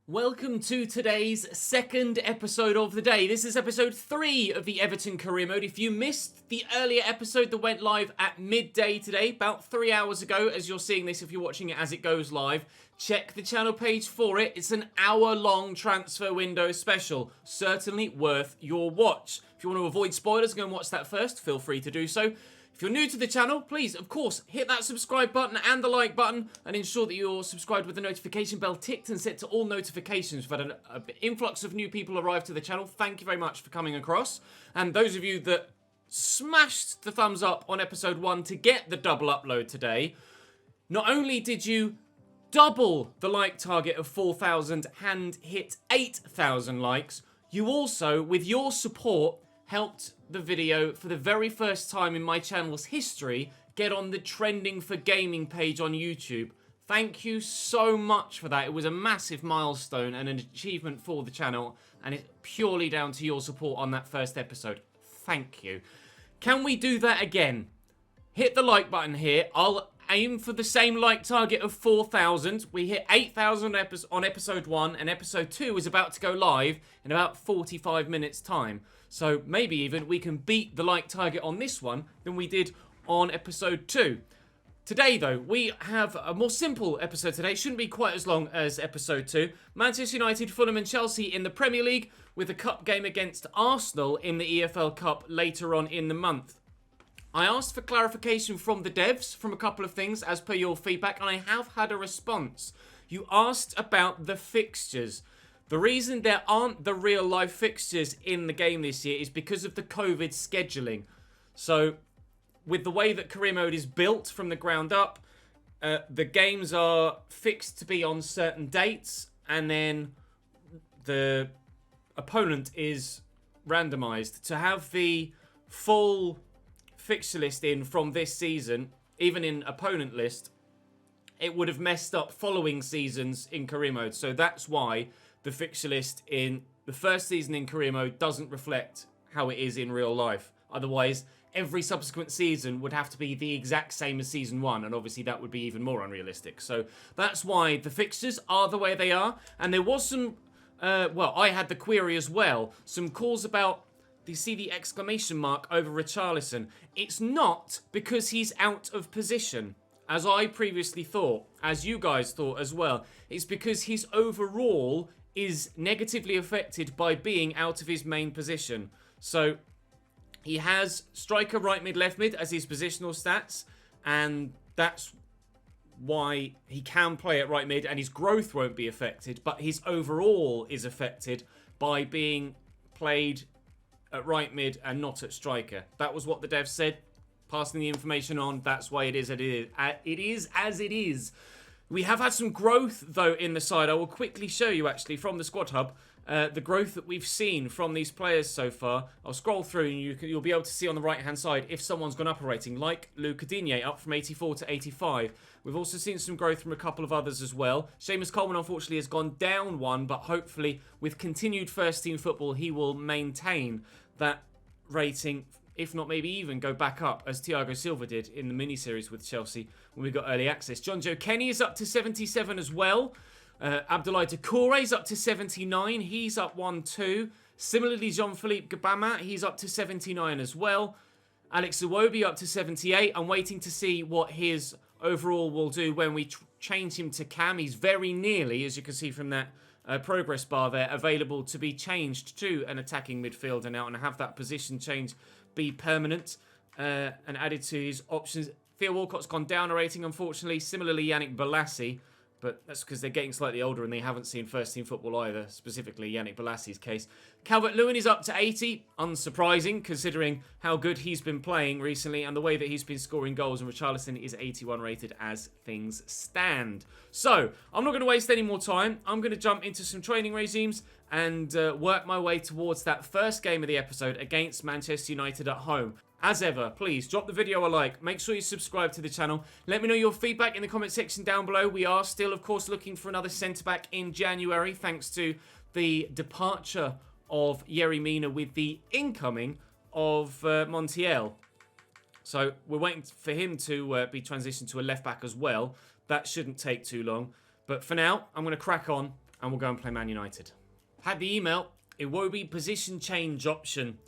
Welcome to today's second episode of the day. This is episode 3 of the Everton career mode. If you missed the earlier episode that went live at midday today, about 3 hours ago, as you're seeing this if you're watching it as it goes live, check the channel page for it. It's an hour-long transfer window special. Certainly worth your watch. If you want to avoid spoilers, go and watch that first. Feel free to do so. If you're new to the channel, please, of course, hit that subscribe button and the like button and ensure that you're subscribed with the notification bell ticked and set to all notifications. We've had an influx of new people arrive to the channel. Thank you very much for coming across. And those of you that smashed the thumbs up on episode 1 to get the double upload today, not only did you double the like target of 4,000 and hit 8,000 likes, you also, with your support, helped the video for the very first time in my channel's history get on the trending for gaming page on YouTube. Thank you so much for that. It was a massive milestone and an achievement for the channel, and it's purely down to your support on that first episode. Thank you. Can we do that again? Hit the like button here. I'll aim for the same like target of 4,000. We hit 8,000 on episode 1, and episode 2 is about to go live in about 45 minutes time. So maybe even we can beat the like target on this one than we did on episode 2. Today, though, we have a more simple episode today. It shouldn't be quite as long as episode 2. Manchester United, Fulham and Chelsea in the Premier League, with a cup game against Arsenal in the EFL Cup later on in the month. I asked for clarification from the devs from a couple of things as per your feedback, and I have had a response. You asked about the fixtures. The reason there aren't the real life fixtures in the game this year is because of the COVID scheduling. So, with the way that career mode is built from the ground up, the games are fixed to be on certain dates, and then the opponent is randomized. To have the full fixture list in from this season, even in opponent list, it would have messed up following seasons in career mode. So that's why the fixture list in the first season in career mode doesn't reflect how it is in real life. Otherwise, every subsequent season would have to be the exact same as season 1, and obviously that would be even more unrealistic. So that's why the fixtures are the way they are. And there was some, well, I had the query as well, some calls about, you see the exclamation mark over Richarlison. It's not because he's out of position, as I previously thought, as you guys thought as well. It's because his overall is negatively affected by being out of his main position. So he has striker, right mid, left mid as his positional stats, and that's why he can play at right mid and his growth won't be affected, but his overall is affected by being played at right mid and not at striker. That was what the devs said. Passing the information on, that's why it is as it is. We have had some growth, though, in the side. I will quickly show you, actually, from the squad hub, the growth that we've seen from these players so far. I'll scroll through and you'll be able to see on the right-hand side if someone's gone up a rating, like Luca Digne, up from 84 to 85. We've also seen some growth from a couple of others as well. Seamus Coleman, unfortunately, has gone down one, but hopefully, with continued first-team football, he will maintain that rating, if not maybe even go back up, as Thiago Silva did in the mini-series with Chelsea when we got early access. John Joe Kenny is up to 77 as well. Abdoulaye Doucouré is up to 79. He's up 1-2. Similarly, Jean-Philippe Gabama, he's up to 79 as well. Alex Iwobi up to 78. I'm waiting to see what his overall will do when we change him to cam. He's very nearly, as you can see from that progress bar there, available to be changed to an attacking midfielder now and have that position change be permanent and added to his options. Theo Walcott's gone down a rating, unfortunately. Similarly, Yannick Bolasie, but that's because they're getting slightly older and they haven't seen first-team football either, specifically Yannick Bolasie's case. Calvert-Lewin is up to 80, unsurprising, considering how good he's been playing recently and the way that he's been scoring goals, and Richarlison is 81 rated as things stand. So, I'm not going to waste any more time. I'm going to jump into some training regimes and work my way towards that first game of the episode against Manchester United at home. As ever, please drop the video a like. Make sure you subscribe to the channel. Let me know your feedback in the comment section down below. We are still, of course, looking for another centre-back in January, thanks to the departure of Yerry Mina with the incoming of Montiel. So we're waiting for him to be transitioned to a left-back as well. That shouldn't take too long. But for now, I'm going to crack on and we'll go and play Man United. Had the email, Iwobi position change option.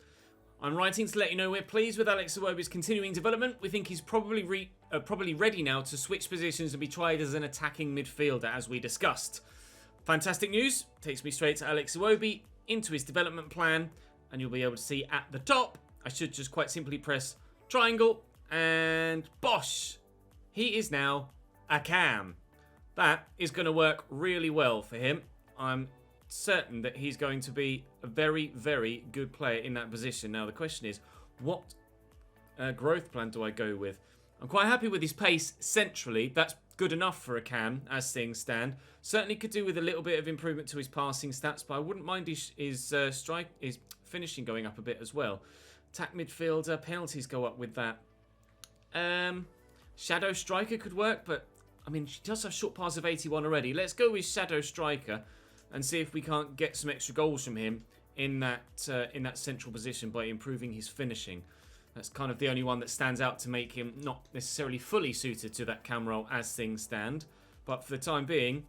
I'm writing to let you know we're pleased with Alex Iwobi's continuing development. We think he's probably ready now to switch positions and be tried as an attacking midfielder, as we discussed. Fantastic news. Takes me straight to Alex Iwobi, into his development plan, and you'll be able to see at the top, I should just quite simply press triangle, and bosh! He is now a cam. That is going to work really well for him. I'm certain that he's going to be a very, very good player in that position. Now, the question is, what growth plan do I go with? I'm quite happy with his pace centrally. That's good enough for a cam, as things stand. Certainly could do with a little bit of improvement to his passing stats, but I wouldn't mind his finishing going up a bit as well. Attack midfielder, penalties go up with that. Shadow striker could work, but I mean, she does have short pass of 81 already. Let's go with shadow striker and see if we can't get some extra goals from him in that central position by improving his finishing. That's kind of the only one that stands out to make him not necessarily fully suited to that cam role as things stand. But for the time being,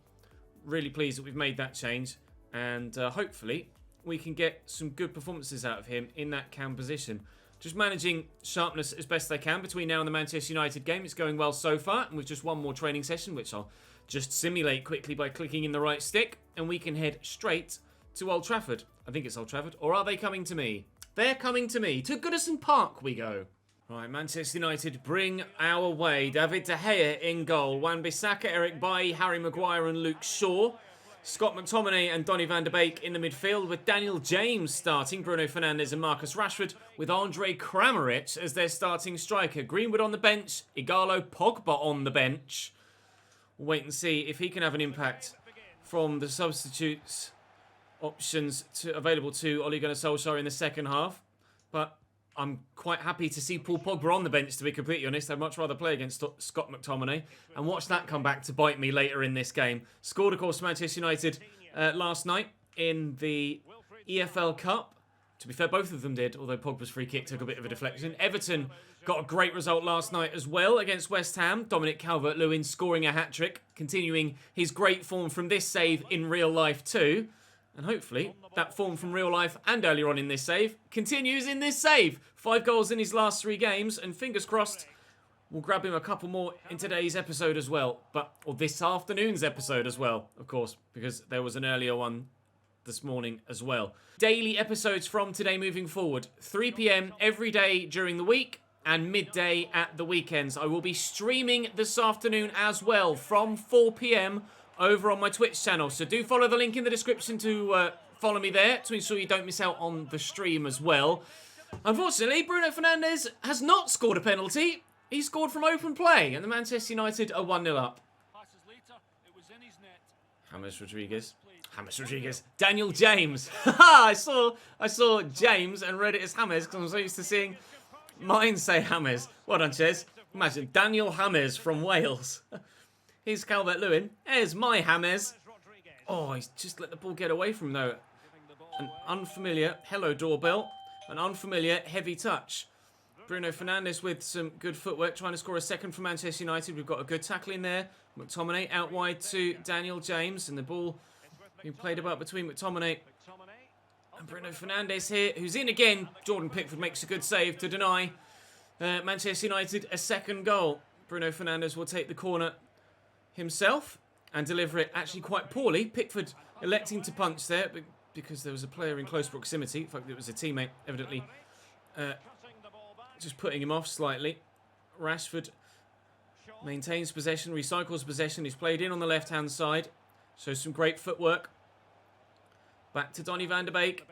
really pleased that we've made that change, and hopefully we can get some good performances out of him in that cam position. Just managing sharpness as best I can between now and the Manchester United game. It's going well so far, and with just one more training session, which I'll just simulate quickly by clicking in the right stick, and we can head straight to Old Trafford. I think it's Old Trafford. Or are they coming to me? They're coming to me. To Goodison Park we go. Right, Manchester United bring our way. David De Gea in goal. Wan-Bissaka, Eric Bailly, Harry Maguire and Luke Shaw. Scott McTominay and Donny van de Beek in the midfield, with Daniel James starting, Bruno Fernandes and Marcus Rashford, with Andre Kramaric as their starting striker. Greenwood on the bench, Igalo Pogba on the bench. We'll wait and see if he can have an impact from the substitutes options available to Ole Gunnar Solskjaer in the second half. But I'm quite happy to see Paul Pogba on the bench, to be completely honest. I'd much rather play against Scott McTominay and watch that come back to bite me later in this game. Scored, of course, Manchester United last night in the EFL Cup. To be fair, both of them did, although Pogba's free kick took a bit of a deflection. Everton got a great result last night as well against West Ham. Dominic Calvert-Lewin scoring a hat-trick, continuing his great form from this save in real life too. And hopefully, that form from real life and earlier on in this save continues in this save. 5 goals in his last 3 games, and fingers crossed, we'll grab him a couple more in today's episode as well. Or this afternoon's episode as well, of course, because there was an earlier one this morning as well. Daily episodes from today moving forward. 3 p.m. every day during the week and midday at the weekends. I will be streaming this afternoon as well from 4 p.m. over on my Twitch channel. So do follow the link in the description to follow me there to ensure you don't miss out on the stream as well. Unfortunately, Bruno Fernandes has not scored a penalty. He scored from open play, and the Manchester United are 1-0 up. James Rodriguez. Daniel James. I saw James and read it as James because I'm so used to seeing mine say James. Well done, Ches. Imagine Daniel James from Wales. Here's Calvert-Lewin. Here's my James. Oh, he's just let the ball get away from him, though. An unfamiliar hello doorbell. An unfamiliar heavy touch. Bruno Fernandes with some good footwork, trying to score a second for Manchester United. We've got a good tackle in there. McTominay out wide to Daniel James, and the ball being played about between McTominay and Bruno Fernandes here, who's in again. Jordan Pickford makes a good save to deny Manchester United a second goal. Bruno Fernandes will take the corner himself and deliver it actually quite poorly. Pickford electing to punch there because there was a player in close proximity. In fact, it was a teammate, evidently, just putting him off slightly. Rashford maintains possession, recycles possession. He's played in on the left-hand side. So some great footwork. Back to Donny van de Beek.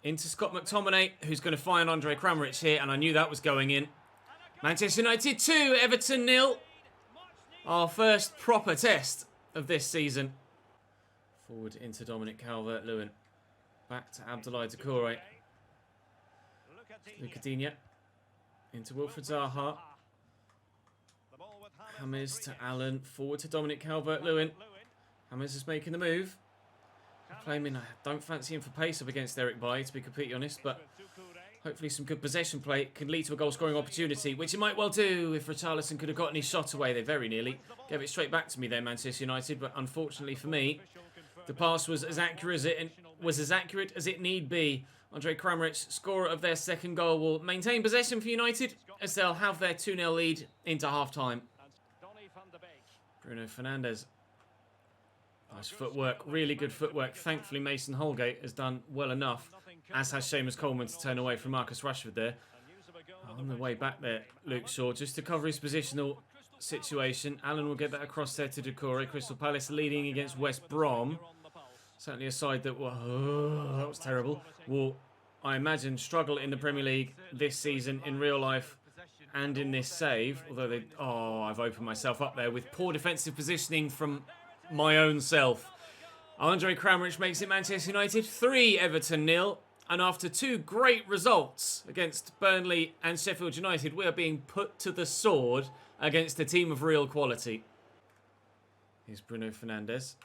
Into Scott McTominay, who's going to find Andre Kramaric here, and I knew that was going in. Manchester United 2, Everton 0. Our first proper test of this season. Forward into Dominic Calvert-Lewin. Back to Abdoulaye Doucouré. Lucadinha. Into Wilfried Zaha. James to Allen. Forward to Dominic Calvert-Lewin. James is making the move. Claiming I don't fancy him for pace up against Eric Bailly, to be completely honest, but hopefully some good possession play can lead to a goal-scoring opportunity, which it might well do if Richarlison could have gotten his shot away. They very nearly gave it straight back to me there, Manchester United, but unfortunately for me, The pass was as accurate as it need be. Andre Kramaric, scorer of their second goal, will maintain possession for United as they'll have their 2-0 lead into half-time. Bruno Fernandes. Nice footwork, really good footwork. Thankfully, Mason Holgate has done well enough, as has Seamus Coleman, to turn away from Marcus Rashford there. On the way back there, Luke Shaw, just to cover his positional situation. Allen will get that across there to Doucouré. Crystal Palace leading against West Brom. Certainly a side that, that was terrible, will, I imagine, struggle in the Premier League this season in real life and in this save. Although I've opened myself up there with poor defensive positioning from my own self. Andre Kramaric makes it Manchester United 3, Everton 0. And after 2 great results against Burnley and Sheffield United, we are being put to the sword against a team of real quality. Here's Bruno Fernandes.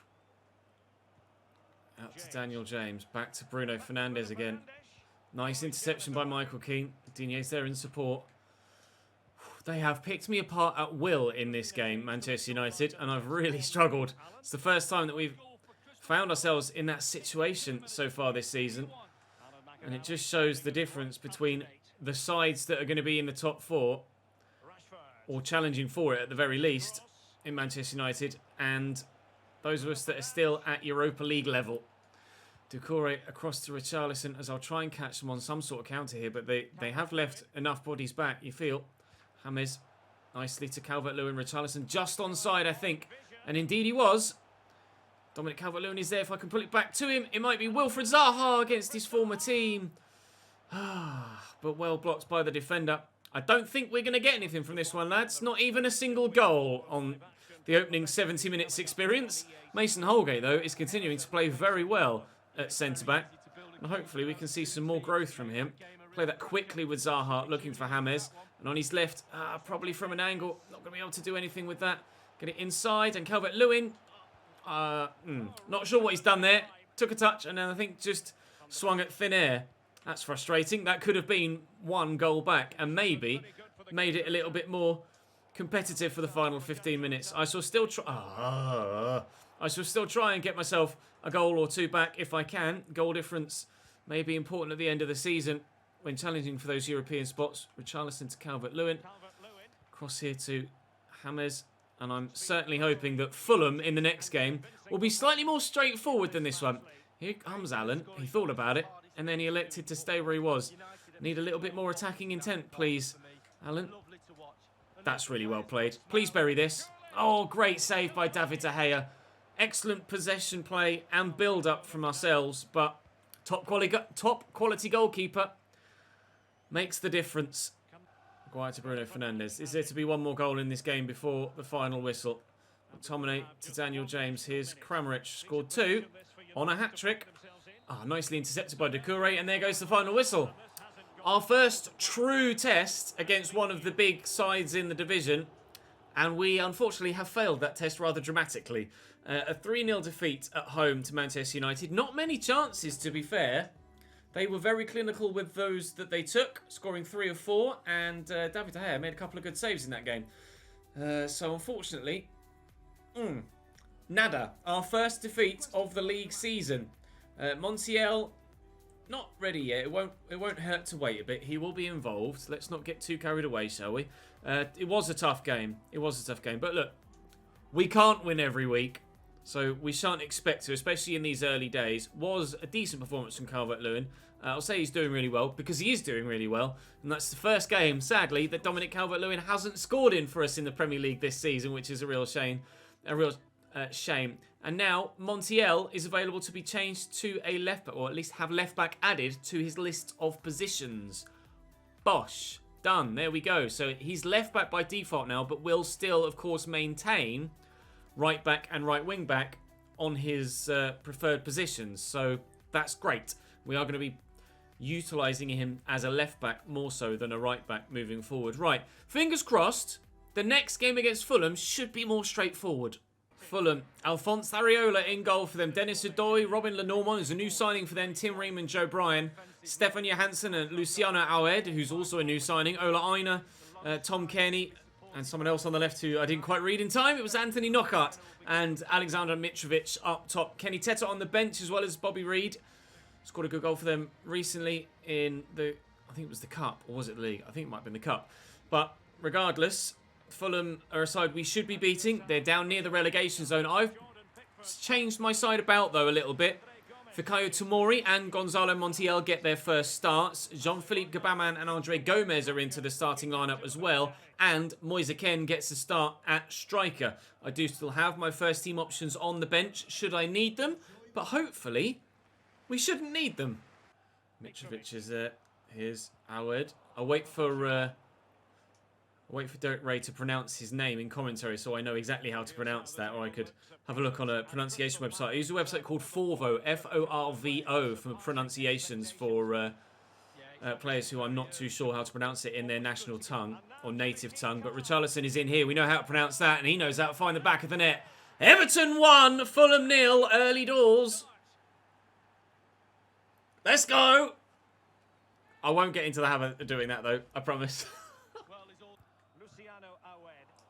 Out to Daniel James. Back to Bruno Fernandes again. Nice interception by Michael Keane. Digne's there in support. They have picked me apart at will in this game, Manchester United, and I've really struggled. It's the first time that we've found ourselves in that situation so far this season. And it just shows the difference between the sides that are going to be in the top 4, or challenging for it at the very least, in Manchester United, and those of us that are still at Europa League level. Doucouré across to Richarlison, as I'll try and catch them on some sort of counter here, but they have left enough bodies back, you feel. James nicely to Calvert-Lewin. Richarlison just onside, I think. And indeed he was. Dominic Calvert-Lewin is there. If I can pull it back to him, it might be Wilfried Zaha against his former team. But well blocked by the defender. I don't think we're going to get anything from this one, lads. Not even a single goal on the opening 70 minutes experience. Mason Holgate, though, is continuing to play very well at centre-back. And hopefully we can see some more growth from him. Play that quickly with Zaha, looking for James. And on his left, probably from an angle. Not going to be able to do anything with that. Get it inside, and Calvert-Lewin. Not sure what he's done there. Took a touch and then I think just swung at thin air. That's frustrating. That could have been 1 goal back and maybe made it a little bit more competitive for the final 15 minutes. I shall still try. I shall still try and get myself a goal or 2 back if I can. Goal difference may be important at the end of the season when challenging for those European spots. Richarlison to Calvert-Lewin. Cross here to James. And I'm certainly hoping that Fulham in the next game will be slightly more straightforward than this one. Here comes Allen. He thought about it, and then he elected to stay where he was. Need a little bit more attacking intent, please, Allen. That's really well played. Please bury this. Oh, great save by David De Gea. Excellent possession play and build-up from ourselves, but top quality goalkeeper makes the difference. Maguire to Bruno Fernandes. Is there to be 1 more goal in this game before the final whistle? McTominay to Daniel James. Here's Kramaric. Scored 2 on a hat-trick. Nicely intercepted by Doucouré, and there goes the final whistle. Our first true test against one of the big sides in the division, and we unfortunately have failed that test rather dramatically. A 3-0 defeat at home to Manchester United. Not many chances, to be fair. They were very clinical with those that they took, scoring 3 of 4, and David De Gea made a couple of good saves in that game. So unfortunately, nada. Our first defeat of the league season. Montiel, not ready yet. It won't hurt to wait a bit. He will be involved. Let's not get too carried away, shall we? It was a tough game. But look, we can't win every week. So we shan't expect to, especially in these early days. Was a decent performance from Calvert-Lewin. I'll say he's doing really well because he is doing really well. And that's the first game, sadly, that Dominic Calvert-Lewin hasn't scored in for us in the Premier League this season, which is a real shame. Shame. And now Montiel is available to be changed to a left back, or at least have left back added to his list of positions. Bosh. Done. There we go. So he's left back by default now, but will still, of course, maintain right back and right wing back on his preferred positions. So that's great. We are going to be utilising him as a left back more so than a right back moving forward. Right, fingers crossed, the next game against Fulham should be more straightforward. Fulham, Alphonse Areola in goal for them. Dennis Odoi, Robin Lenormand is a new signing for them. Tim Ream and Joe Bryan. Stefan Johansson and Luciano Aued, who's also a new signing. Ola Aina, Tom Kearney, And someone else on the left who I didn't quite read in time. It was Anthony Knockaert and Alexander Mitrovic up top. Kenny Teta on the bench as well as Bobby Reid. Scored a good goal for them recently in the, I think it was the Cup, or was it the League? I think it might have been the Cup. But regardless, Fulham are a side we should be beating. They're down near the relegation zone. I've changed my side about, though, a little bit. Fikayo Tomori and Gonzalo Montiel get their first starts. Jean-Philippe Gabaman and Andre Gomez are into the starting lineup as well. And Moise Kean gets a start at striker. I do still have my first team options on the bench, should I need them. But hopefully, we shouldn't need them. Mitrovic is there. Here's Howard. I'll wait for Derek Ray to pronounce his name in commentary so I know exactly how to pronounce that, or I could have a look on a pronunciation website. I use a website called Forvo, F-O-R-V-O, for pronunciations for players who I'm not too sure how to pronounce it in their national tongue or native tongue. But Richarlison is in here. We know how to pronounce that, and he knows how to find the back of the net. Everton 1, Fulham 0, early doors. Let's go. I won't get into the habit of doing that, though. I promise.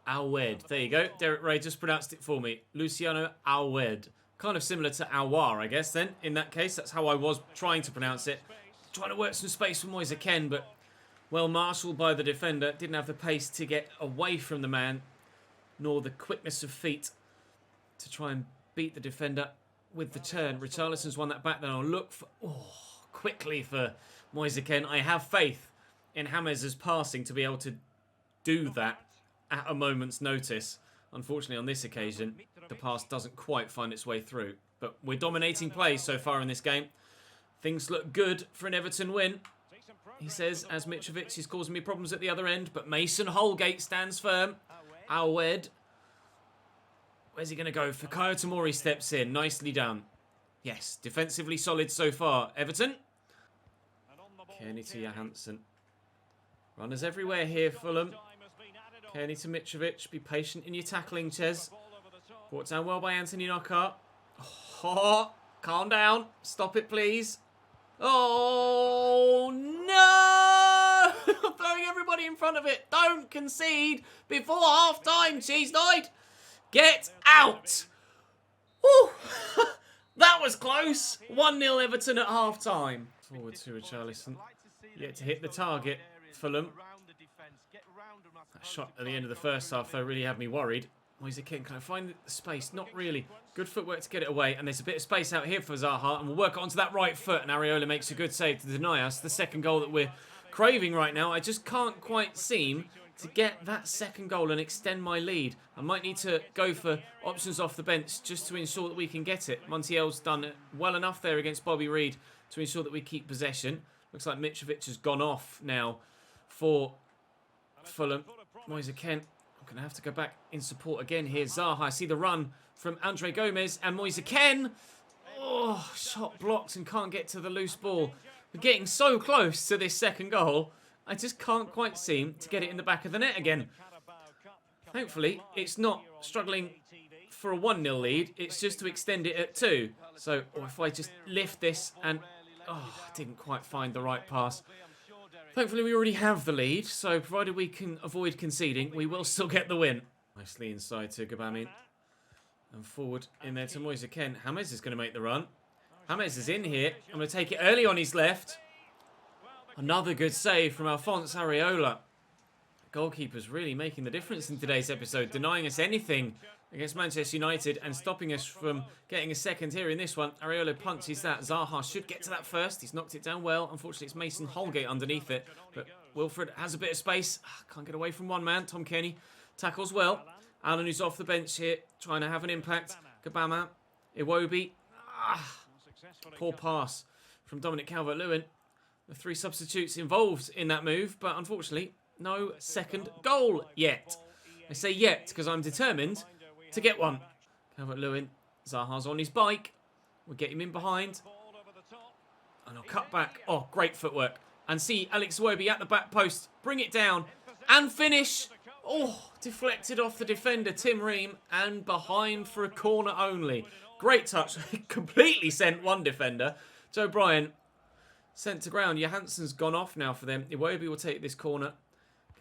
Alwed. There you go. Derek Ray just pronounced it for me. Luciano Alwed. Kind of similar to Alwar, I guess, then. In that case, that's how I was trying to pronounce it. Trying to work some space for Moise Kean, but well marshalled by the defender. Didn't have the pace to get away from the man, nor the quickness of feet to try and beat the defender with the turn. Richarlison's won that back. Then I'll look for quickly for Moise Kean. I have faith in James' passing to be able to do that at a moment's notice. Unfortunately, on this occasion, the pass doesn't quite find its way through. But we're dominating play so far in this game. Things look good for an Everton win, he says, as Mitrovic is causing me problems at the other end. But Mason Holgate stands firm. Alwed. Where's he going to go? Fikayo Tomori steps in. Nicely done. Yes, defensively solid so far. Everton. Kearney to Johansson. Runners everywhere here, Fulham. Kearney to Mitrovic. Be patient in your tackling, Ches. Brought down well by Anthony Knockaert. Oh, calm down. Stop it, please. Oh, no! Throwing everybody in front of it. Don't concede before half-time, Chesnoid. Get out. Whew. That was close. 1-0 Everton at half-time. Forward to Richarlison. Yet to hit the target, Fulham. That shot at the end of the first half, though, really had me worried. Moise Kean, can I find the space? Not really. Good footwork to get it away. And there's a bit of space out here for Zaha. And we'll work it onto that right foot. And Areola makes a good save to deny us the second goal that we're craving right now. I just can't quite seem to get that second goal and extend my lead. I might need to go for options off the bench just to ensure that we can get it. Montiel's done it well enough there against Bobby Reid to ensure that we keep possession. Looks like Mitrovic has gone off now for Fulham. Moise Kean. I'm going to have to go back in support again here. Zaha, I see the run from Andre Gomez and Moise Kean. Oh, shot blocked and can't get to the loose ball. We're getting so close to this second goal. I just can't quite seem to get it in the back of the net again. Thankfully, it's not struggling for a 1-0 lead. It's just to extend it at 2. So if I just lift this and... Oh, I didn't quite find the right pass. Thankfully, we already have the lead, so provided we can avoid conceding, we will still get the win. Nicely inside to Gabamin. And forward in there to Moise Kean. James is going to make the run. James is in here. I'm going to take it early on his left. Another good save from Alphonse Areola. Goalkeeper's really making the difference in today's episode, denying us anything against Manchester United and stopping us from getting a second here in this one. Areola punches that. Zaha should get to that first. He's knocked it down well. Unfortunately, it's Mason Holgate underneath it. But Wilfred has a bit of space. Can't get away from one man. Tom Kenny tackles well. Allen, who's off the bench here, trying to have an impact. Gabama. Iwobi. Poor pass from Dominic Calvert-Lewin. The 3 substitutes involved in that move, but unfortunately, no second goal yet. I say yet because I'm determined to get one. Calvert-Lewin. Zaha's on his bike. We'll get him in behind. And I'll cut back. Oh, great footwork. And see Alex Iwobi at the back post. Bring it down. And finish. Oh, deflected off the defender, Tim Ream. And behind for a corner only. Great touch. Completely sent one defender. Joe Bryan sent to ground. Johansson's gone off now for them. Iwobi will take this corner.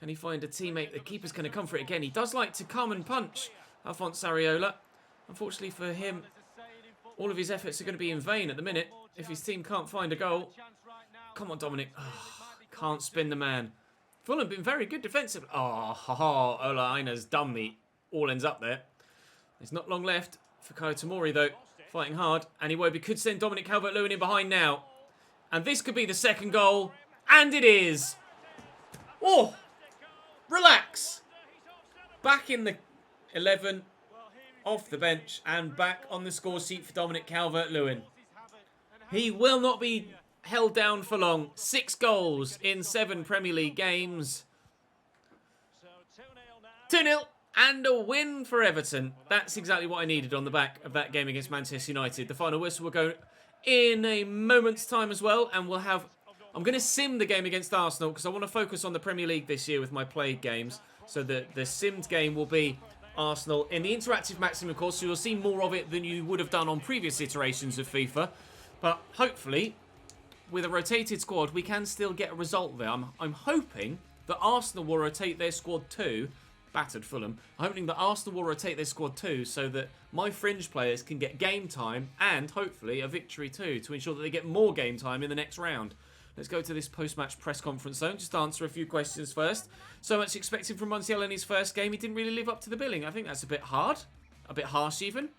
Can he find a teammate? The keeper's going to come for it again. He does like to come and punch Alphonse Areola. Unfortunately for him, all of his efforts are going to be in vain at the minute if his team can't find a goal. Come on, Dominic. Oh, can't spin the man. Fulham have been very good defensively. Oh, Ola Aina's done me. All ends up there. There's not long left for Kyo Tomori, though. Fighting hard. And Iwobi could send Dominic Calvert-Lewin in behind now. And this could be the second goal. And it is. Oh, relax. Back in the 11. Off the bench. And back on the score sheet for Dominic Calvert-Lewin. He will not be held down for long. 6 goals in 7 Premier League games. 2-0. And a win for Everton. That's exactly what I needed on the back of that game against Manchester United. The final whistle will go in a moment's time as well. And we'll have... I'm going to sim the game against Arsenal because I want to focus on the Premier League this year with my played games. So the simmed game will be Arsenal in the interactive maximum, of course. So you'll see more of it than you would have done on previous iterations of FIFA. But hopefully, with a rotated squad, we can still get a result there. I'm hoping that Arsenal will rotate their squad too. Battered Fulham. I'm hoping that Arsenal will rotate their squad too so that my fringe players can get game time and hopefully a victory too to ensure that they get more game time in the next round. Let's go to this post-match press conference zone. Just answer a few questions first. So much expected from Montiel in his first game. He didn't really live up to the billing. I think that's a bit hard. A bit harsh even.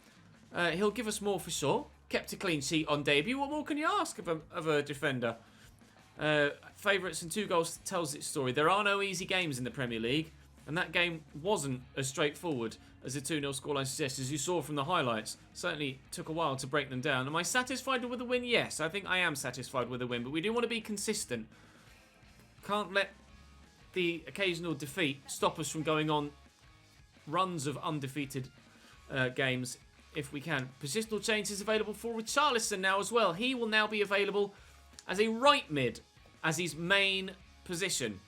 He'll give us more for sure. Kept a clean sheet on debut. What more can you ask of a defender? Favourites and 2 goals tells its story. There are no easy games in the Premier League. And that game wasn't as straightforward as the 2-0 scoreline suggests, as you saw from the highlights. Certainly took a while to break them down. Am I satisfied with the win? Yes, I think I am satisfied with the win. But we do want to be consistent. Can't let the occasional defeat stop us from going on runs of undefeated games if we can. Positional change is available for Richarlison now as well. He will now be available as a right mid, as his main position.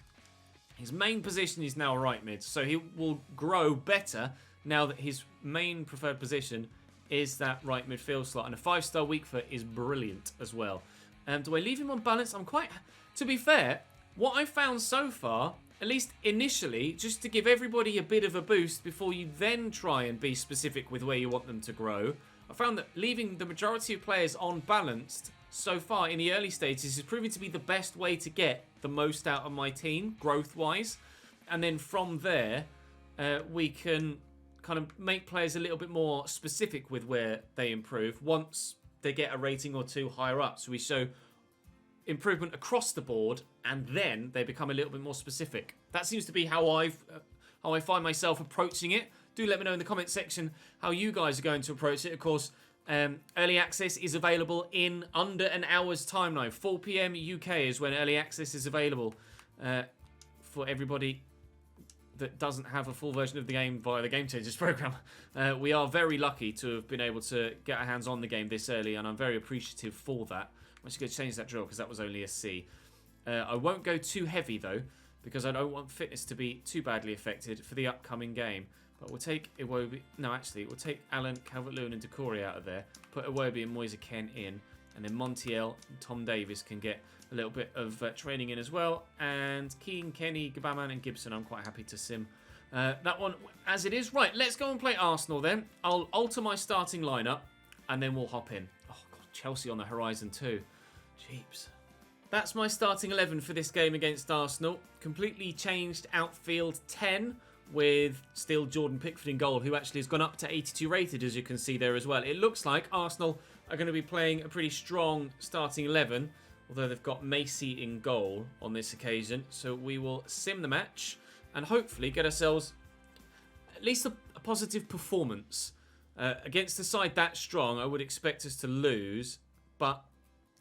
His main position is now right mid, so he will grow better now that his main preferred position is that right midfield slot. And a 5-star weak foot is brilliant as well. Do I leave him on balance? I'm quite... To be fair, what I've found so far, at least initially, just to give everybody a bit of a boost before you then try and be specific with where you want them to grow, I found that leaving the majority of players on balanced so far in the early stages is proving to be the best way to get the most out of my team, growth-wise. And then from there, we can kind of make players a little bit more specific with where they improve once they get a rating or 2 higher up. So we show improvement across the board, and then they become a little bit more specific. That seems to be how I find myself approaching it. Do let me know in the comment section how you guys are going to approach it. Of course, early access is available in under an hour's time now. 4 PM UK is when early access is available for everybody that doesn't have a full version of the game via the Game Changers program. We are very lucky to have been able to get our hands on the game this early, and I'm very appreciative for that. I'm actually going to change that drill because that was only a C. I won't go too heavy though, because I don't want fitness to be too badly affected for the upcoming game. But we'll take Iwobi... No, actually, we'll take Alan, Calvert-Lewin and Decore out of there. Put Iwobi and Moise Ken in. And then Montiel and Tom Davis can get a little bit of training in as well. And Keane, Kenny, Gabaman and Gibson, I'm quite happy to sim that one as it is. Right, let's go and play Arsenal then. I'll alter my starting lineup and then we'll hop in. Oh, God, Chelsea on the horizon too. Jeeps. That's my starting 11 for this game against Arsenal. Completely changed outfield 10. With still Jordan Pickford in goal, who actually has gone up to 82 rated, as you can see there as well. It looks like Arsenal are going to be playing a pretty strong starting 11, although they've got Macy in goal on this occasion. So we will sim the match and hopefully get ourselves at least a positive performance. Against a side that strong, I would expect us to lose, but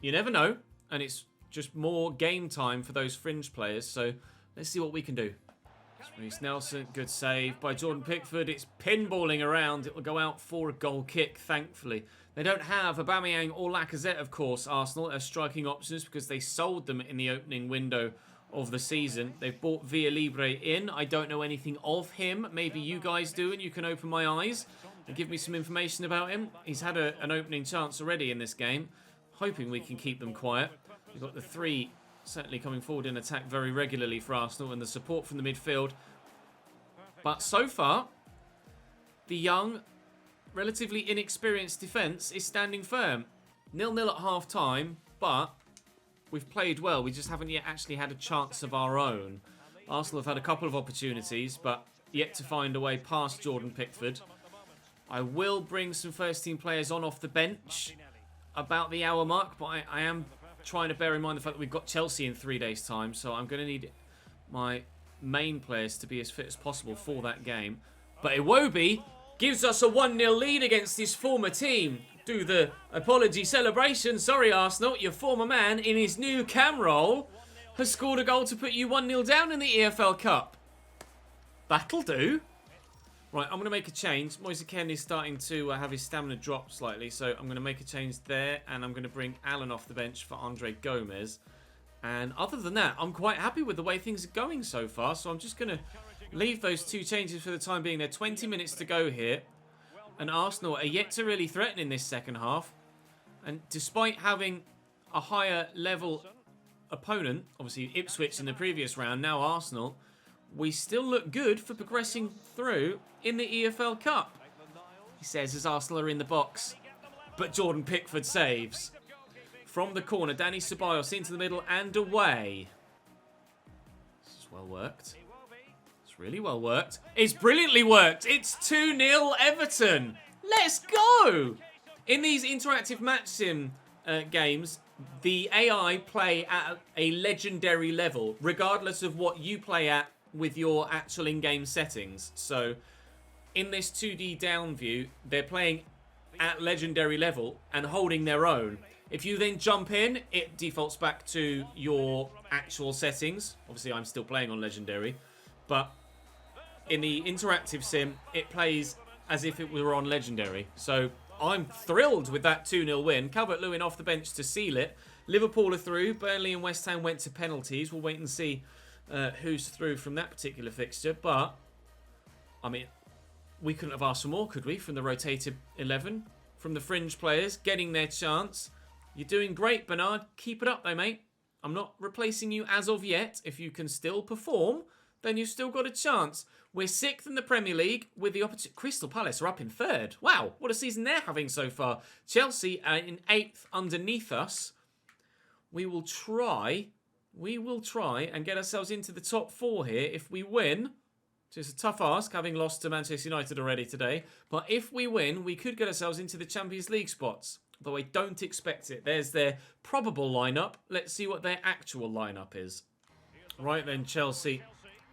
you never know, and it's just more game time for those fringe players, so let's see what we can do. Reece Nelson, good save by Jordan Pickford. It's pinballing around. It will go out for a goal kick, thankfully. They don't have Aubameyang or Lacazette, of course, Arsenal, as striking options because they sold them in the opening window of the season. They've bought Villa Libre in. I don't know anything of him. Maybe you guys do, and you can open my eyes and give me some information about him. He's had an opening chance already in this game. Hoping we can keep them quiet. We've got the 3 certainly coming forward in attack very regularly for Arsenal, and the support from the midfield. But so far, the young, relatively inexperienced defence is standing firm. 0-0 at half-time, but we've played well. We just haven't yet actually had a chance of our own. Arsenal have had a couple of opportunities, but yet to find a way past Jordan Pickford. I will bring some first-team players on off the bench about the hour mark, but I am trying to bear in mind the fact that we've got Chelsea in 3 days' time, so I'm going to need my main players to be as fit as possible for that game. But Iwobi gives us a 1-0 lead against his former team. Do the apology celebration. Sorry, Arsenal, your former man in his new cam role has scored a goal to put you 1-0 down in the EFL Cup. That'll do. Right, I'm going to make a change. Moise Kean is starting to have his stamina drop slightly, so I'm going to make a change there, and I'm going to bring Alan off the bench for Andre Gomez. And other than that, I'm quite happy with the way things are going so far, so I'm just going to leave those two changes for the time being. There are 20 minutes to go here, and Arsenal are yet to really threaten in this second half. And despite having a higher level opponent, obviously Ipswich in the previous round, now Arsenal, we still look good for progressing through in the EFL Cup. He says as Arsenal are in the box, but Jordan Pickford saves. From the corner, Danny Ceballos into the middle and away. This is well worked. It's really well worked. It's brilliantly worked. It's 2-0 Everton. Let's go! In these interactive match sim games, the AI play at a legendary level, regardless of what you play at with your actual in-game settings. So in this 2D down view, they're playing at legendary level and holding their own. If you then jump in, it defaults back to your actual settings. Obviously, I'm still playing on legendary, but in the interactive sim, it plays as if it were on legendary. So I'm thrilled with that 2-0 win. Calvert-Lewin off the bench to seal it. Liverpool are through. Burnley and West Ham went to penalties. We'll wait and see who's through from that particular fixture. But, I mean, we couldn't have asked for more, could we? From the rotated 11, from the fringe players, getting their chance. You're doing great, Bernard. Keep it up, though, mate. I'm not replacing you as of yet. If you can still perform, then you've still got a chance. We're 6th in the Premier League with the opportunity. Crystal Palace are up in 3rd. Wow, what a season they're having so far. Chelsea are in 8th underneath us. We will try and get ourselves into the top 4 here if we win. So it's a tough ask, having lost to Manchester United already today. But if we win, we could get ourselves into the Champions League spots. Though I don't expect it. There's their probable lineup. Let's see what their actual lineup is. Right then, Chelsea.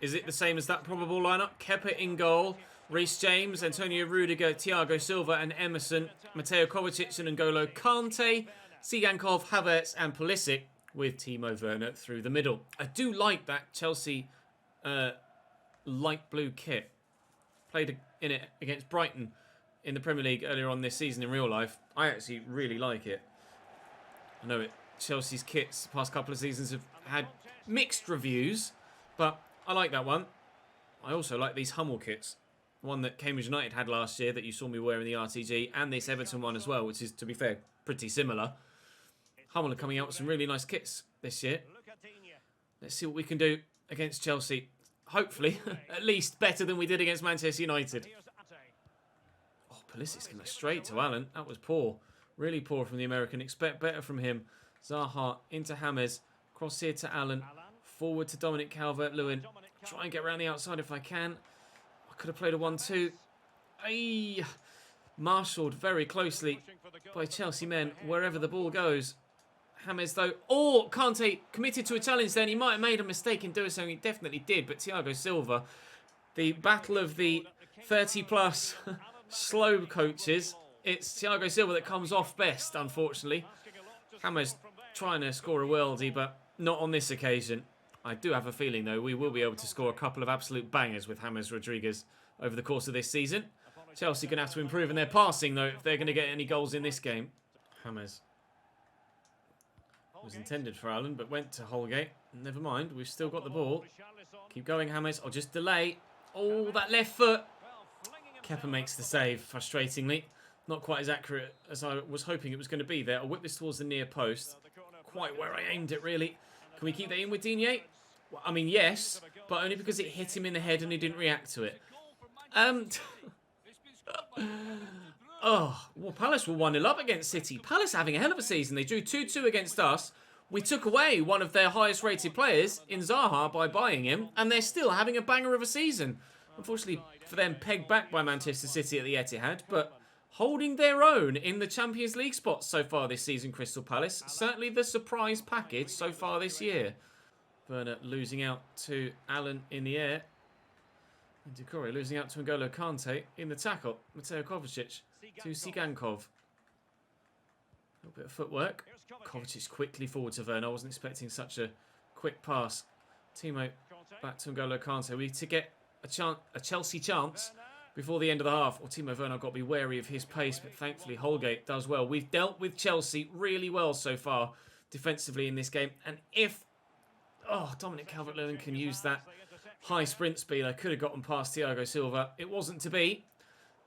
Is it the same as that probable lineup? Kepa in goal. Reece James, Antonio Rudiger, Thiago Silva and Emerson. Mateo Kovacic and N'Golo Kante. Sigankov, Havertz and Pulisic with Timo Werner through the middle. I do like that Chelsea light blue kit. Played in it against Brighton in the Premier League earlier on this season in real life. I actually really like it. I know Chelsea's kits the past couple of seasons have had mixed reviews, but I like that one. I also like these Hummel kits. One that Cambridge United had last year that you saw me wear in the RTG, and this Everton one as well, which is, to be fair, pretty similar. Hummel are coming out with some really nice kits this year. Let's see what we can do against Chelsea. Hopefully, at least better than we did against Manchester United. Oh, Pulisic's going straight to Allen. That was poor. Really poor from the American. Expect better from him. Zaha into James. Cross here to Allen. Forward to Dominic Calvert-Lewin. Try and get around the outside if I can. I could have played a 1-2. Ay, marshalled very closely by Chelsea men wherever the ball goes. James though. Oh, Kante committed to a challenge then. He might have made a mistake in doing so. He definitely did. But Thiago Silva, the battle of the 30-plus slow coaches. It's Thiago Silva that comes off best, unfortunately. James trying to score a worldie, but not on this occasion. I do have a feeling, though, we will be able to score a couple of absolute bangers with James Rodriguez over the course of this season. Chelsea going to have to improve in their passing, though, if they're going to get any goals in this game. James was intended for Allen, but went to Holgate. Never mind, we've still got the ball. Keep going, James. I'll just delay. Oh, that left foot. Kepa makes the save, frustratingly. Not quite as accurate as I was hoping it was going to be there. I'll whip this towards the near post. Quite where I aimed it, really. Can we keep that in with Digne? Well, I mean, yes, but only because it hit him in the head and he didn't react to it. Oh, well, Palace were 1-0 up against City. Palace having a hell of a season. They drew 2-2 against us. We took away one of their highest rated players in Zaha by buying him, and they're still having a banger of a season. Unfortunately for them, pegged back by Manchester City at the Etihad, but holding their own in the Champions League spots so far this season, Crystal Palace. Certainly the surprise package so far this year. Werner losing out to Allen in the air. And Doucouré losing out to N'Golo Kante in the tackle. Mateo Kovacic to Sigankov. A little bit of footwork. Kovacic quickly forward to Werner. I wasn't expecting such a quick pass. Timo back to N'Golo Kante. We need to get a Chelsea chance before the end of the half. Or Timo Werner got to be wary of his pace, but thankfully Holgate does well. We've dealt with Chelsea really well so far defensively in this game. And if Dominic Calvert-Lewin can use that high sprint speed, I could have gotten past Thiago Silva. It wasn't to be.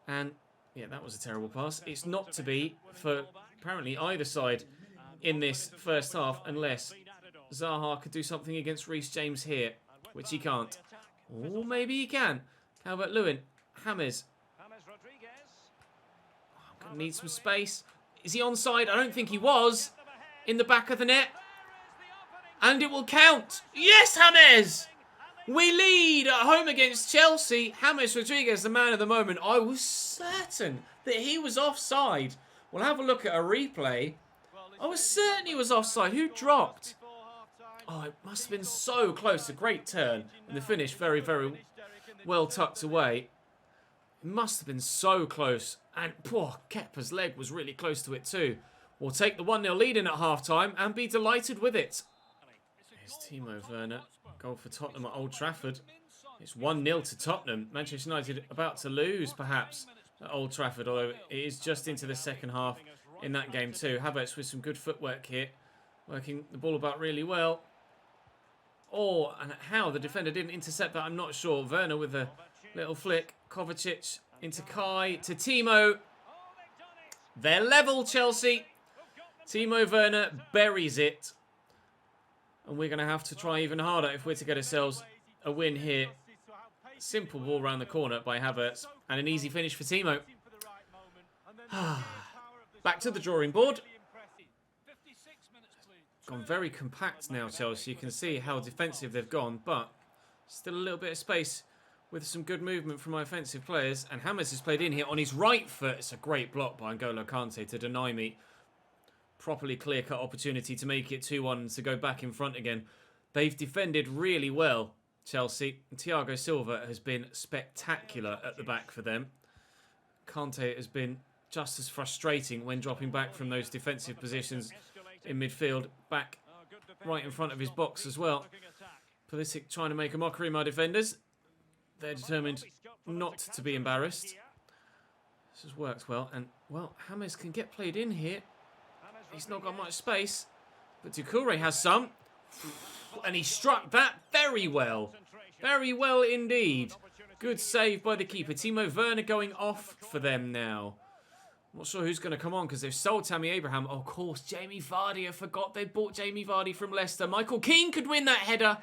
And yeah, that was a terrible pass. It's not to be for apparently either side in this first half, unless Zaha could do something against Reece James here, which he can't. Or maybe he can. Calvert-Lewin, James. I'm going to need some space. Is he onside? I don't think he was. In the back of the net. And it will count. Yes, James! We lead at home against Chelsea. James Rodriguez, the man of the moment. I was certain that he was offside. We'll have a look at a replay. I was certain he was offside. Who dropped? Oh, it must have been so close. A great turn. And the finish very, very well tucked away. It must have been so close. And poor Kepa's leg was really close to it too. We'll take the 1-0 lead in at half-time and be delighted with it. Here's Timo Werner. Goal for Tottenham at Old Trafford. It's 1-0 to Tottenham. Manchester United about to lose, perhaps, at Old Trafford, although it is just into the second half in that game too. Havertz with some good footwork here. Working the ball about really well. And how the defender didn't intercept that, I'm not sure. Werner with a little flick. Kovacic into Kai, to Timo. They're level, Chelsea. Timo Werner buries it. And we're going to have to try even harder if we're to get ourselves a win here. Simple ball around the corner by Havertz. And an easy finish for Timo. Back to the drawing board. Gone very compact now, Chelsea. You can see how defensive they've gone. But still a little bit of space with some good movement from my offensive players. And James has played in here on his right foot. It's a great block by N'Golo Kante to deny me properly clear-cut opportunity to make it 2-1 and to go back in front again. They've defended really well, Chelsea. Thiago Silva has been spectacular at the back for them. Kante has been just as frustrating when dropping back from those defensive positions in midfield, back right in front of his box as well. Pulisic trying to make a mockery of my defenders. They're determined not to be embarrassed. This has worked well, and well, James can get played in here. He's not got much space, but Doucouré has some. And he struck that very well. Very well indeed. Good save by the keeper. Timo Werner going off for them now. I'm not sure who's going to come on because they've sold Tammy Abraham. Oh, of course, Jamie Vardy. I forgot they bought Jamie Vardy from Leicester. Michael Keane could win that header.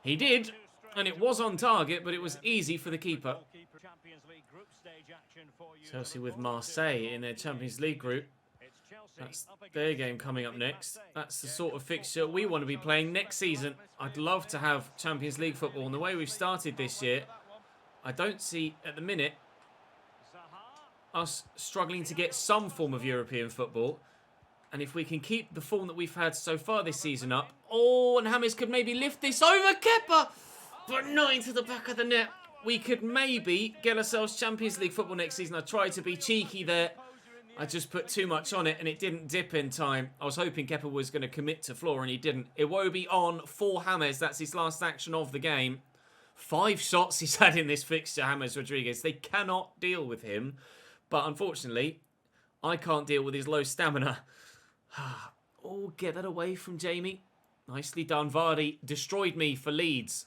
He did, and it was on target, but it was easy for the keeper. Chelsea with Marseille in their Champions League group. That's their game coming up next. That's the sort of fixture we want to be playing next season. I'd love to have Champions League football. And the way we've started this year, I don't see, at the minute, us struggling to get some form of European football. And if we can keep the form that we've had so far this season up. Oh, and James could maybe lift this over Kepa. But not into the back of the net. We could maybe get ourselves Champions League football next season. I tried to be cheeky there. I just put too much on it and it didn't dip in time. I was hoping Kepa was going to commit to floor and he didn't. Iwobi on for James. That's his last action of the game. 5 shots he's had in this fixture, James Rodriguez. They cannot deal with him. But unfortunately, I can't deal with his low stamina. Oh, get that away from Jamie. Nicely done. Vardy destroyed me for Leeds.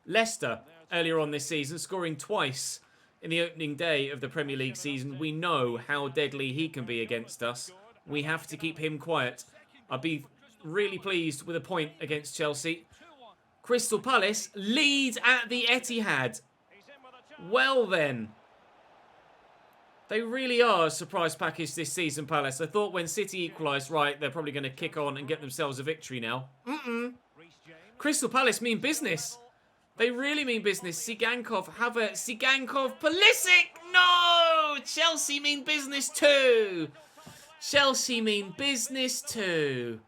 Leicester, earlier on this season, scoring twice in the opening day of the Premier League season. We know how deadly he can be against us. We have to keep him quiet. I'd be Really pleased with a point against Chelsea. Crystal Palace lead at the Etihad. Well then. They really are a surprise package this season, Palace. I thought when City equalised, right, they're probably going to kick on and get themselves a victory now. Crystal Palace mean business. They really mean business. Sigankov, Havertz, Sigankov, Pulisic! No! Chelsea mean business too. Chelsea mean business too.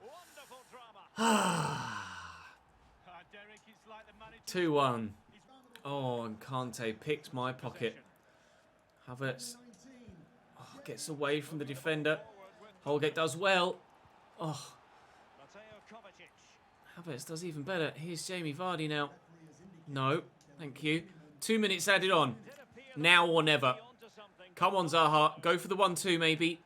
2-1. Oh, and Kante picked my pocket. Havertz gets away from the defender. Holgate does well. Oh. Havertz does even better. Here's Jamie Vardy now. No, thank you. 2 minutes added on. Now or never. Come on, Zaha. Go for the 1-2 maybe.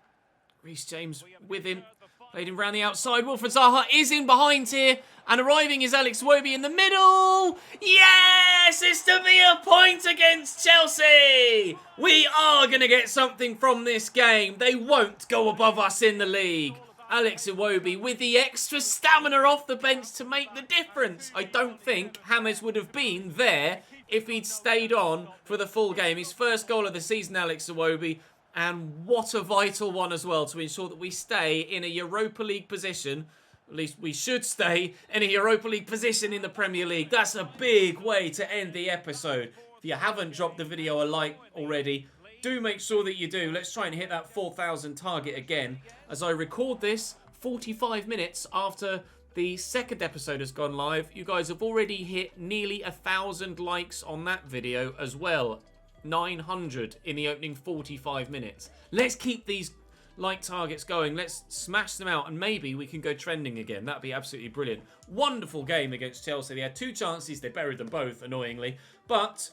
Reece James with him. Played him round the outside. Wilfred Zaha is in behind here. And arriving is Alex Iwobi in the middle. Yes! It's to be a point against Chelsea. We are going to get something from this game. They won't go above us in the league. Alex Iwobi with the extra stamina off the bench to make the difference. I don't think James would have been there if he'd stayed on for the full game. His first goal of the season, Alex Iwobi. And what a vital one as well to ensure that we stay in a Europa League position. At least we should stay in a Europa League position in the Premier League. That's a big way to end the episode. If you haven't dropped the video a like already, do make sure that you do. Let's try and hit that 4,000 target again. As I record this 45 minutes after the second episode has gone live, you guys have already hit nearly 1,000 likes on that video as well. 900 in the opening 45 minutes. Let's keep these like targets going. Let's smash them out and maybe we can go trending again. That'd be absolutely brilliant. Wonderful game against Chelsea. They had 2 chances. They buried them both, annoyingly. But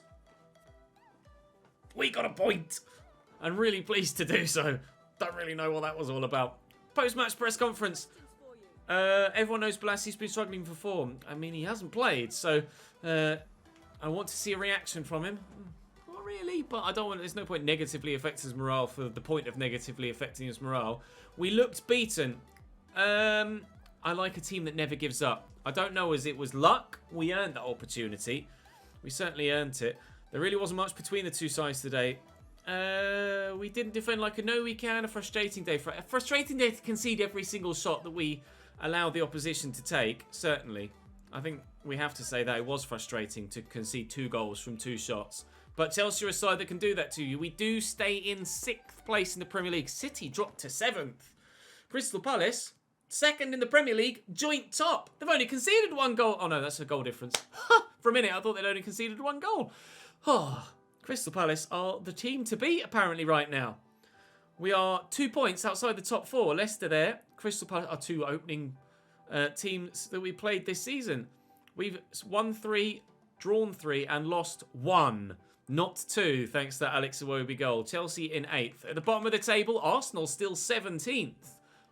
we got a point. I'm really pleased to do so. Don't really know what that was all about. Post-match press conference. Everyone knows Bolassi's been struggling for form. I mean, he hasn't played, so I want to see a reaction from him. Not really, but I don't want. There's no point negatively affecting his morale for the point of negatively affecting his morale. We looked beaten. I like a team that never gives up. I don't know as it was luck. We earned that opportunity. We certainly earned it. There really wasn't much between the two sides today. We didn't defend like I know we can. A frustrating day to concede every single shot that we allowed the opposition to take. Certainly, I think we have to say that it was frustrating to concede 2 goals from 2 shots. But Chelsea are a side that can do that to you. We do stay in 6th place in the Premier League. City dropped to 7th. Crystal Palace, 2nd in the Premier League, joint top. They've only conceded 1 goal. Oh no, that's a goal difference. For a minute, I thought they'd only conceded 1 goal. Oh, Crystal Palace are the team to beat apparently right now. We are 2 points outside the top 4. Leicester there. Crystal Palace are 2 opening teams that we played this season. We've won 3, drawn 3 and lost 1. Not 2, thanks to that Alex Iwobi goal. Chelsea in 8th. At the bottom of the table, Arsenal still 17th.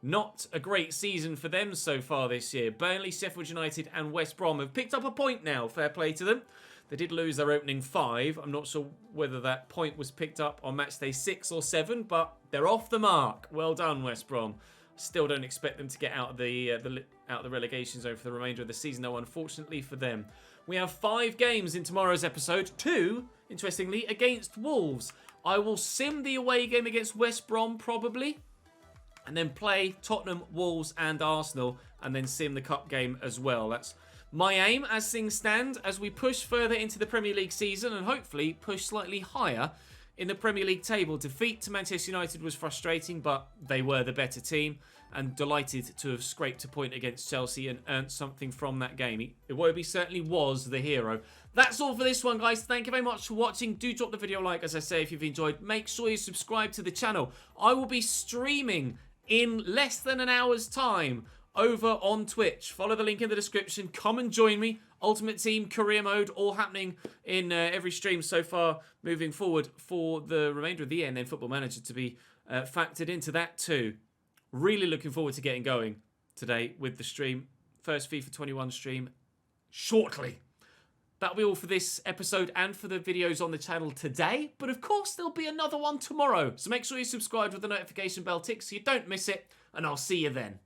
Not a great season for them so far this year. Burnley, Sheffield United and West Brom have picked up a point now. Fair play to them. They did lose their opening 5. I'm not sure whether that point was picked up on match day 6 or 7, but they're off the mark. Well done, West Brom. Still don't expect them to get out of the relegation zone for the remainder of the season, though, unfortunately for them. We have 5 games in tomorrow's episode. 2, interestingly, against Wolves. I will sim the away game against West Brom, probably. And then play Tottenham, Wolves and Arsenal. And then sim the cup game as well. That's my aim as things stand as we push further into the Premier League season. And hopefully push slightly higher in the Premier League table. Defeat to Manchester United was frustrating, but they were the better team. And delighted to have scraped a point against Chelsea and earned something from that game. Iwobi certainly was the hero. That's all for this one, guys. Thank you very much for watching. Do drop the video a like, as I say, if you've enjoyed. Make sure you subscribe to the channel. I will be streaming in less than an hour's time over on Twitch. Follow the link in the description. Come and join me. Ultimate Team, Career Mode, all happening in every stream so far moving forward for the remainder of the year. And then Football Manager to be factored into that too. Really looking forward to getting going today with the stream. First FIFA 21 stream shortly. That'll be all for this episode and for the videos on the channel today. But of course, there'll be another one tomorrow. So make sure you subscribe with the notification bell tick so you don't miss it. And I'll see you then.